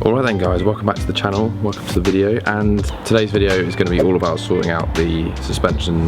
Alright then guys, welcome back to the channel, welcome to the video, and today's video is going to be all about sorting out the suspension,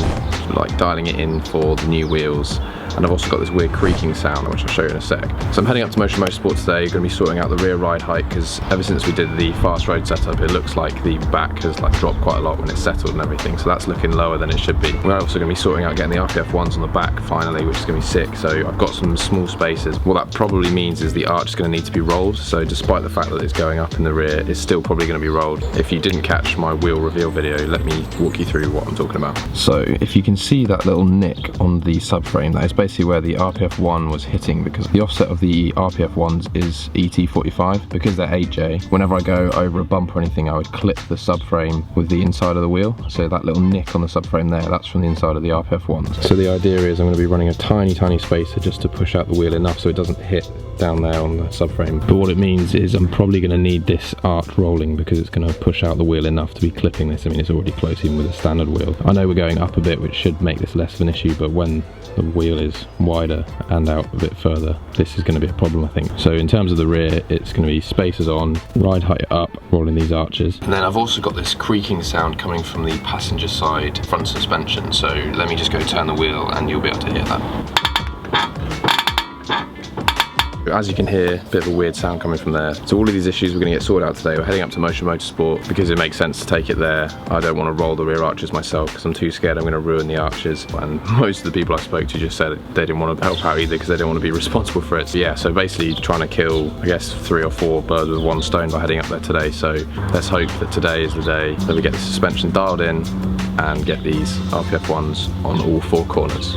like dialing it in for the new wheels, and I've also got this weird creaking sound which I'll show you in a sec. So I'm heading up to Motion Motorsport today, going to be sorting out the rear ride height because ever since we did the fast road setup it looks like the back has like dropped quite a lot when it's settled and everything, so that's looking lower than it should be. We're also going to be sorting out getting the RPF1's on the back finally, which is going to be sick. So I've got some small spaces. What that probably means is the arch is going to need to be rolled, so despite the fact that it's going up in the rear, it's still probably going to be rolled. If you didn't catch my wheel reveal video, let me walk you through what I'm talking about. So if you can see that little nick on the subframe, that is basically where the RPF1 was hitting, because the offset of the RPF1's is ET45. Because they're 8J, whenever I go over a bump or anything, I would clip the subframe with the inside of the wheel. So that little nick on the subframe there, that's from the inside of the RPF1's. So the idea is I'm going to be running a tiny spacer just to push out the wheel enough so it doesn't hit down there on the subframe. But what it means is I'm probably going to need this arch rolling because it's going to push out the wheel enough to be clipping this. I mean, it's already close even with a standard wheel. I know we're going up a bit, which should make this less of an issue, but when the wheel is wider and out a bit further, this is going to be a problem, I think. So in terms of the rear, it's going to be spacers on, ride height up, rolling these arches. And then I've also got this creaking sound coming from the passenger side front suspension, so let me just go turn the wheel and you'll be able to hear that. As you can hear, a bit of a weird sound coming from there. So all of these issues we're going to get sorted out today. We're heading up to Motion Motorsport because it makes sense to take it there. I don't want to roll the rear arches myself because I'm too scared I'm going to ruin the arches. And most of the people I spoke to just said they didn't want to help out either because they didn't want to be responsible for it. So yeah, so basically trying to kill, I guess, 3 or 4 birds with one stone by heading up there today. So let's hope that today is the day that we get the suspension dialed in and get these RPF1's on all 4 corners.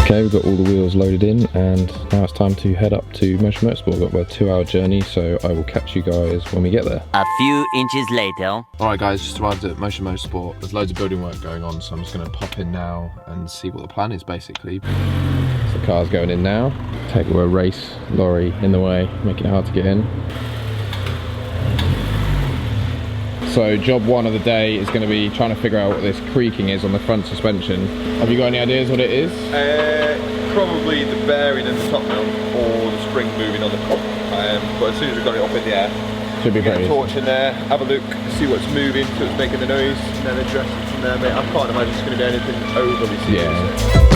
Okay, we've got all the wheels loaded in and now it's time to head up to Motion Motorsport. We've got about a 2-hour journey, so I will catch you guys when we get there. A few inches later. Alright guys, just arrived at Motion Motorsport. There's loads of building work going on, so I'm just going to pop in now and see what the plan is basically. So the car's going in now. Take a race lorry in the way, making it hard to get in. So job 1 of the day is going to be trying to figure out what this creaking is on the front suspension. Have you got any ideas what it is? Probably the bearing in the top mount or the spring moving on the cup. But as soon as we've got it up in the air, should be get a torch in there, have a look, see what's moving, so it's making the noise, and then address it from there, mate. I can't imagine it's going to be anything overly serious. Yeah.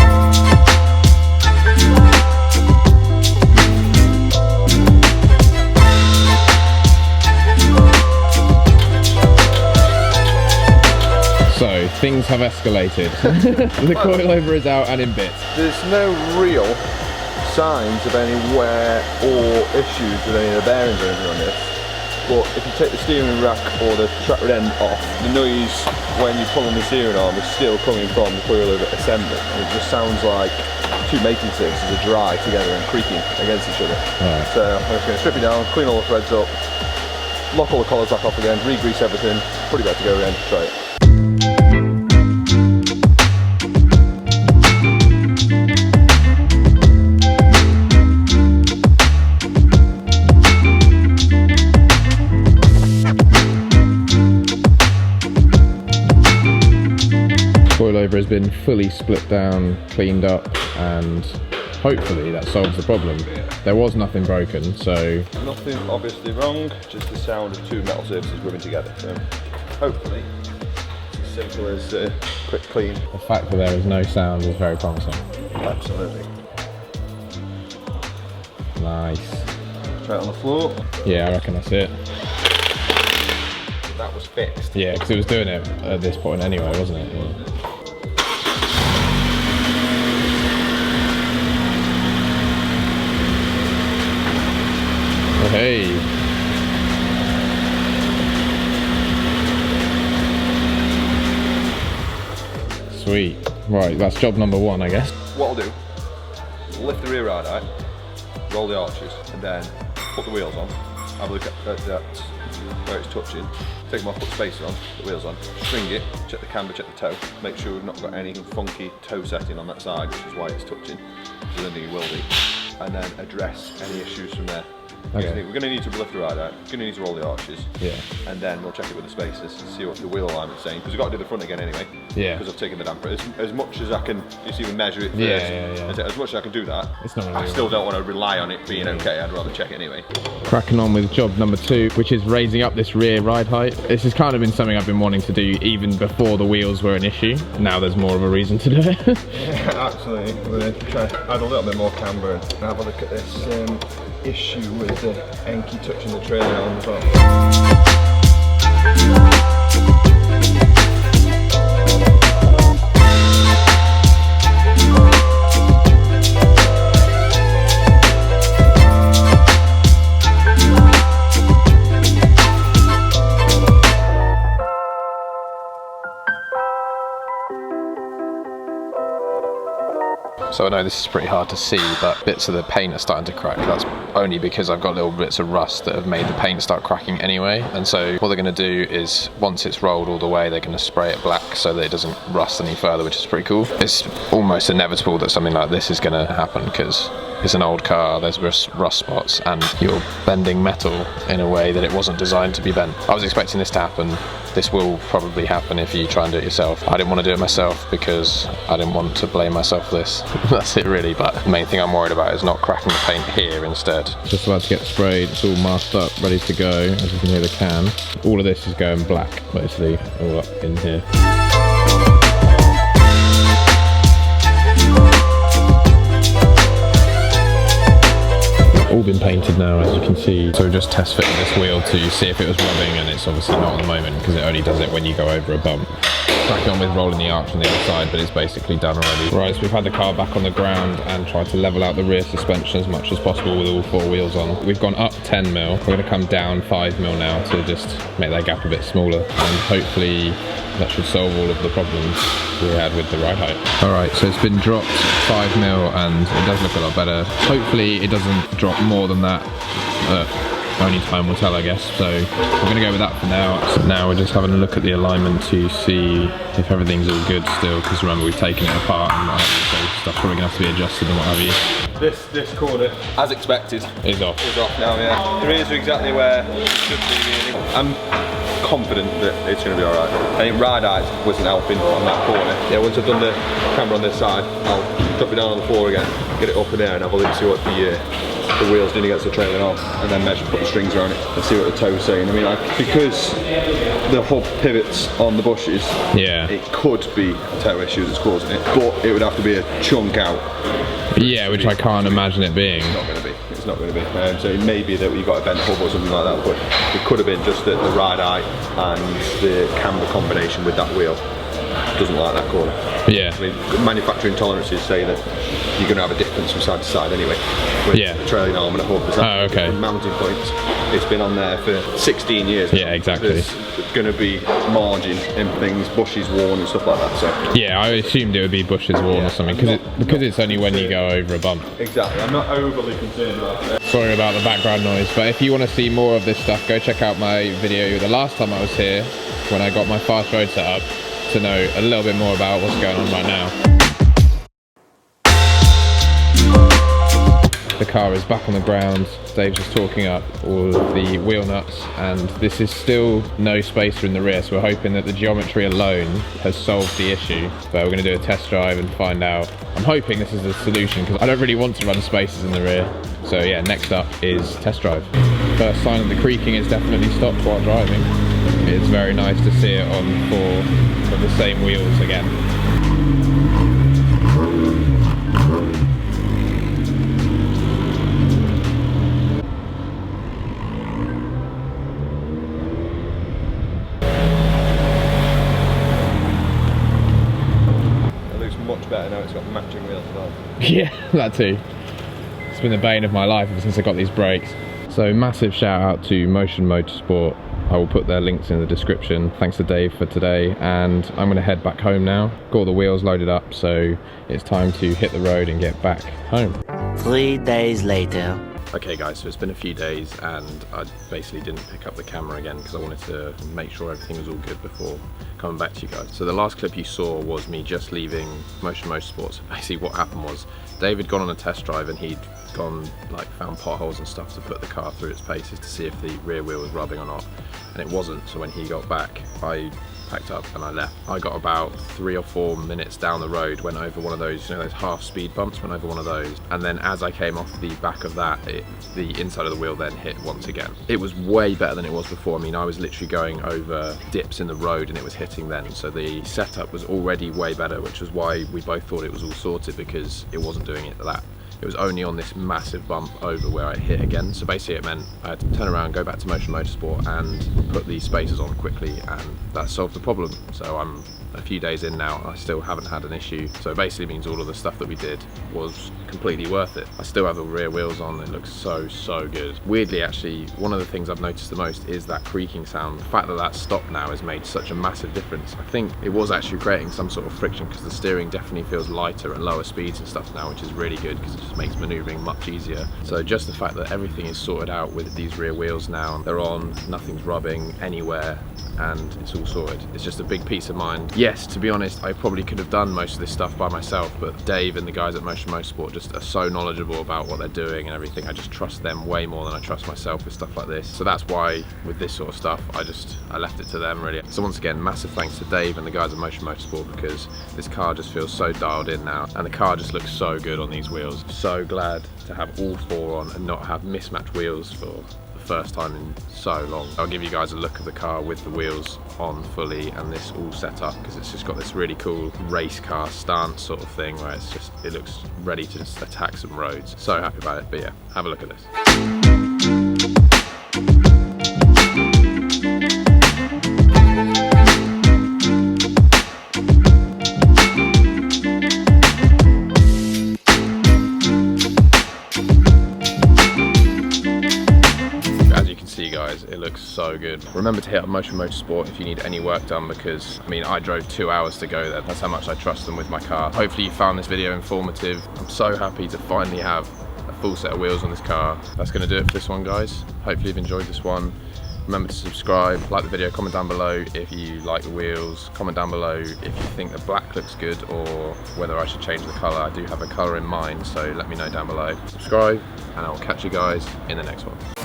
So, things have escalated. The coilover is out and in bits. There's no real signs of any wear or issues with any of the bearings or anything on this. But if you take the steering rack or the track end off, the noise when you're pulling the steering arm is still coming from the coilover assembly. And it just sounds like 2 mating surfaces are dry together and creaking against each other. Right. So I'm just going to strip it down, clean all the threads up, lock all the collars back off again, re-grease everything, put it back to go again, try it. Coilover has been fully split down, cleaned up, and hopefully that solves the problem. There was nothing broken, so... Nothing obviously wrong, just the sound of 2 metal surfaces rubbing together. So hopefully it's as simple as a quick clean. The fact that there is no sound is very promising. Absolutely. Nice. Try it on the floor. Yeah, I reckon that's it. That was fixed. Yeah, because it was doing it at this point anyway, wasn't it? Yeah. Hey. Sweet. Right, that's job number 1, I guess. What I'll do, lift the rear ride height, roll the arches, and then put the wheels on. Have a look at that where it's touching. Take them off, put the spacer on, put the wheels on, string it, check the camber, check the toe, make sure we've not got any funky toe setting on that side, which is why it's touching. So I don't think it will be. And then address any issues from there. Okay. We're going to need to lift the ride out, we're going to need to roll the arches. Yeah. And then we'll check it with the spacers and see what the wheel alignment's saying. Because we've got to do the front again anyway. Yeah. Because I've taken the damper. As much as I can, you see, we measure it first. Yeah. As much as I can do that, It's not I still don't want to rely on it being okay. I'd rather check it anyway. Cracking on with job number 2, which is raising up this rear ride height. This has kind of been something I've been wanting to do even before the wheels were an issue. Now there's more of a reason to do it. Yeah, absolutely. We're going to try to add a little bit more camber and have a look at this issue with the Enkei touching the trailer on as well. So I know this is pretty hard to see, but bits of the paint are starting to crack. That's only because I've got little bits of rust that have made the paint start cracking anyway. And so what they're going to do is, once it's rolled all the way, they're going to spray it black so that it doesn't rust any further, which is pretty cool. It's almost inevitable that something like this is going to happen because it's an old car, there's rust spots, and you're bending metal in a way that it wasn't designed to be bent. I was expecting this to happen. This will probably happen if you try and do it yourself. I didn't want to do it myself because I didn't want to blame myself for this. That's it really, but the main thing I'm worried about is not cracking the paint here instead. Just about to get sprayed, it's all masked up, ready to go. As you can hear the can. All of this is going black, basically, all up in here. All been painted now, as you can see. So we just test fitted this wheel to see if it was rubbing, and it's obviously not at the moment because it only does it when you go over a bump. Cracking on with rolling the arch on the other side, but it's basically done already. Right, so we've had the car back on the ground and tried to level out the rear suspension as much as possible with all 4 wheels on. We've gone up 10 mil. We're going to come down 5 mil now to just make that gap a bit smaller, and hopefully that should solve all of the problems we had with the ride height. Alright, so it's been dropped 5 mil and it does look a lot better. Hopefully it doesn't drop more than that. Only time will tell, I guess. So we're going to go with that for now. So now we're just having a look at the alignment to see if everything's all good still, because remember we've taken it apart and what have you, so stuff's probably going to have to be adjusted and what have you. This corner, as expected, is off. Is off now, yeah. The rears are exactly where it should be, really. I'm confident that it's going to be alright. I think ride height wasn't helping on that corner. Yeah, once I've done the camber on this side, I'll drop it down on the floor again, get it up in there and have a look to see what the wheels doing against the trailing arm, and then measure, put the strings around it and see what the toe's saying. I mean, like, because the hub pivots on the bushes, yeah, it could be a toe issue that's causing it, but it would have to be a chunk out. Yeah, which I can't imagine it being. It's not going to be. It's not going to be. So it may be that you've got a bent hub or something like that, but it could have been just that the ride height and the camber combination with that wheel doesn't like that corner. Yeah. I mean, manufacturing tolerances say that you're going to have a difference from side to side anyway. With a trailing arm and a hub. There's different mounting points. It's been on there for 16 years. Yeah, exactly. There's going to be margin in things, bushes worn and stuff like that. So yeah, I assumed it would be bushes worn or something, because it's only when you go over a bump. Exactly. I'm not overly concerned about it. Sorry about the background noise, but if you want to see more of this stuff, go check out my video the last time I was here when I got my fast road set up to know a little bit more about what's going on right now. The car is back on the ground. Dave's just torquing up all of the wheel nuts, and this is still no spacer in the rear, so we're hoping that the geometry alone has solved the issue. But we're going to do a test drive and find out. I'm hoping this is the solution because I don't really want to run spacers in the rear. So yeah, next up is test drive. First sign of the creaking is definitely stopped while driving. It's very nice to see it on 4 of the same wheels again. Better now, it's got matching wheels as well. Yeah, that too. It's been the bane of my life ever since I got these brakes. So massive shout out to Motion Motorsport. I will put their links in the description. Thanks to Dave for today, and I'm going to head back home now. Got all the wheels loaded up, so it's time to hit the road and get back home. 3 days later. Okay guys, so it's been a few days and I basically didn't pick up the camera again because I wanted to make sure everything was all good before coming back to you guys. So the last clip you saw was me just leaving Motion Motorsport. So basically what happened was Dave had gone on a test drive and he'd gone found potholes and stuff to put the car through its paces to see if the rear wheel was rubbing or not, and it wasn't. So when he got back, I packed up and I left. I got about 3 or 4 minutes down the road, went over one of those, those half speed bumps, went over one of those, and then as I came off the back of that, the inside of the wheel then hit once again. It was way better than it was before. I mean, I was literally going over dips in the road and it was hitting then, so the setup was already way better, which was why we both thought it was all sorted, because it wasn't doing it that. It was only on this massive bump over where I hit again. So basically it meant I had to turn around, go back to Motion Motorsport and put these spacers on quickly, and that solved the problem. So I'm a few days in now, I still haven't had an issue. So it basically means all of the stuff that we did was completely worth it. I still have the rear wheels on, it looks so good. Weirdly actually, one of the things I've noticed the most is that creaking sound. The fact that that's stopped now has made such a massive difference. I think it was actually creating some sort of friction because the steering definitely feels lighter at lower speeds and stuff now, which is really good because it just makes maneuvering much easier. So just the fact that everything is sorted out with these rear wheels now, they're on, nothing's rubbing anywhere, and it's all sorted. It's just a big peace of mind. Yes, to be honest, I probably could have done most of this stuff by myself, but Dave and the guys at Motion Motorsport just are so knowledgeable about what they're doing and everything. I just trust them way more than I trust myself with stuff like this. So that's why with this sort of stuff, I left it to them really. So once again, massive thanks to Dave and the guys at Motion Motorsport, because this car just feels so dialed in now, and the car just looks so good on these wheels. So glad to have all 4 on and not have mismatched wheels for first time in so long. I'll give you guys a look of the car with the wheels on fully and this all set up, because it's just got this really cool race car stance sort of thing where it looks ready to just attack some roads. So happy about it. But yeah, have a look at this. Guys, it looks so good. Remember to hit up Motion Motorsport if you need any work done, because I mean, I drove 2 hours to go there. That's how much I trust them with my car. Hopefully you found this video informative. I'm so happy to finally have a full set of wheels on this car. That's going to do it for this one, guys. Hopefully you've enjoyed this one. Remember to subscribe, like the video, comment down below if you like the wheels, comment down below if you think the black looks good or whether I should change the colour. I do have a colour in mind, so let me know down below. Subscribe and I will catch you guys in the next one.